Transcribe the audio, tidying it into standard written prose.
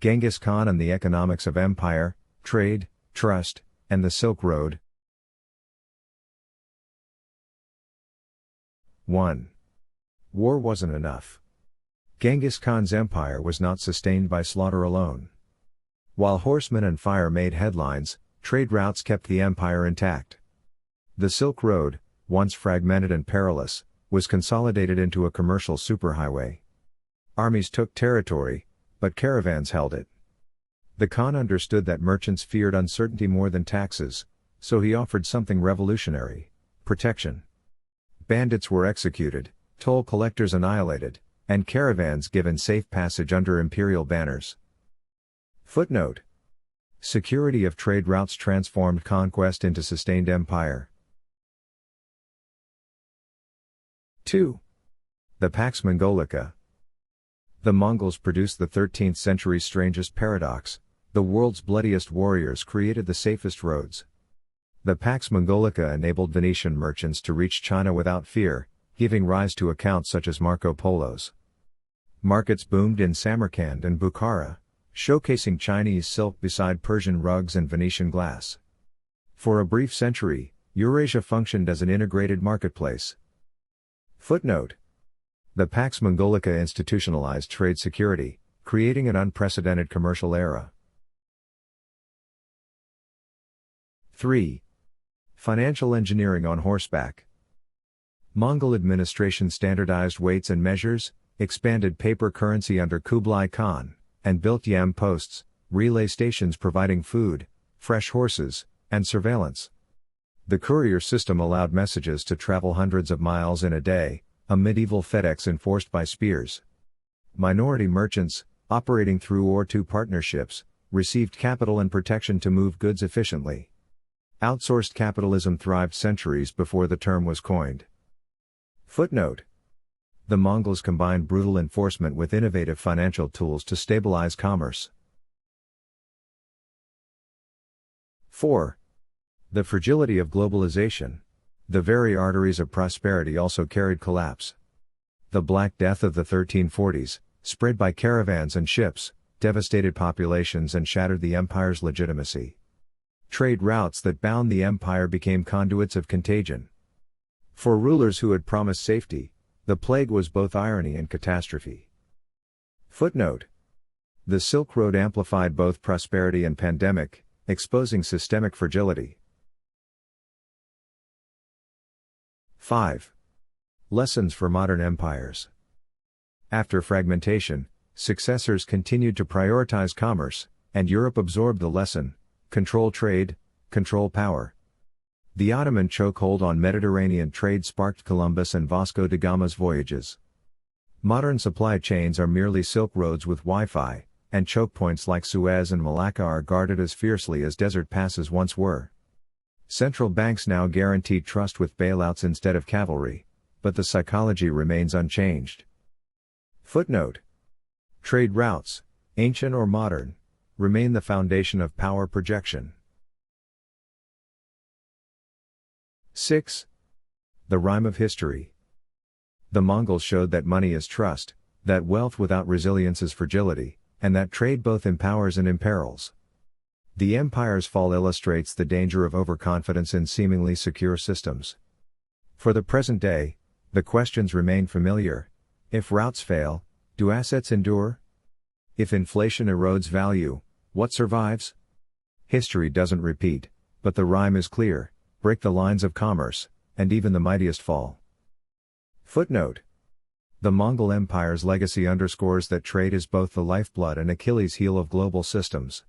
Genghis Khan and the Economics of Empire, Trade, Trust, and the Silk Road. 1. War wasn't enough. Genghis Khan's empire was not sustained by slaughter alone. While horsemen and fire made headlines, trade routes kept the empire intact. The Silk Road, once fragmented and perilous, was consolidated into a commercial superhighway. Armies took territory, but caravans held it. The Khan understood that merchants feared uncertainty more than taxes, so he offered something revolutionary: protection. Bandits were executed, toll collectors annihilated, and caravans given safe passage under imperial banners. Footnote: Security of trade routes transformed conquest into sustained empire. 2. The Pax Mongolica. The Mongols produced the 13th century's strangest paradox: the world's bloodiest warriors created the safest roads. The Pax Mongolica enabled Venetian merchants to reach China without fear, giving rise to accounts such as Marco Polo's. Markets boomed in Samarkand and Bukhara, showcasing Chinese silk beside Persian rugs and Venetian glass. For a brief century, Eurasia functioned as an integrated marketplace. Footnote: The Pax Mongolica institutionalized trade security, creating an unprecedented commercial era. 3. Financial engineering on horseback. Mongol administration standardized weights and measures, expanded paper currency under Kublai Khan, and built yam posts, relay stations providing food, fresh horses, and surveillance. The courier system allowed messages to travel hundreds of miles in a day, a medieval FedEx enforced by spears. Minority merchants, operating through or two partnerships, received capital and protection to move goods efficiently. Outsourced capitalism thrived centuries before the term was coined. Footnote: The Mongols combined brutal enforcement with innovative financial tools to stabilize commerce. 4. The fragility of globalization. The very arteries of prosperity also carried collapse. The Black Death of the 1340s, spread by caravans and ships, devastated populations and shattered the empire's legitimacy. Trade routes that bound the empire became conduits of contagion. For rulers who had promised safety, the plague was both irony and catastrophe. Footnote: The Silk Road amplified both prosperity and pandemic, exposing systemic fragility. 5. Lessons for modern empires. After fragmentation, successors continued to prioritize commerce, and Europe absorbed the lesson: control trade, control power. The Ottoman chokehold on Mediterranean trade sparked Columbus and Vasco da Gama's voyages. Modern supply chains are merely silk roads with Wi-Fi, and choke points like Suez and Malacca are guarded as fiercely as desert passes once were. Central banks now guarantee trust with bailouts instead of cavalry, but the psychology remains unchanged. Footnote: Trade routes, ancient or modern, remain the foundation of power projection. 6. The rhyme of history. The Mongols showed that money is trust, that wealth without resilience is fragility, and that trade both empowers and imperils. The empire's fall illustrates the danger of overconfidence in seemingly secure systems. For the present day, the questions remain familiar: if routes fail, do assets endure? If inflation erodes value, what survives? History doesn't repeat, but the rhyme is clear: break the lines of commerce, and even the mightiest fall. Footnote: The Mongol Empire's legacy underscores that trade is both the lifeblood and Achilles heel of global systems.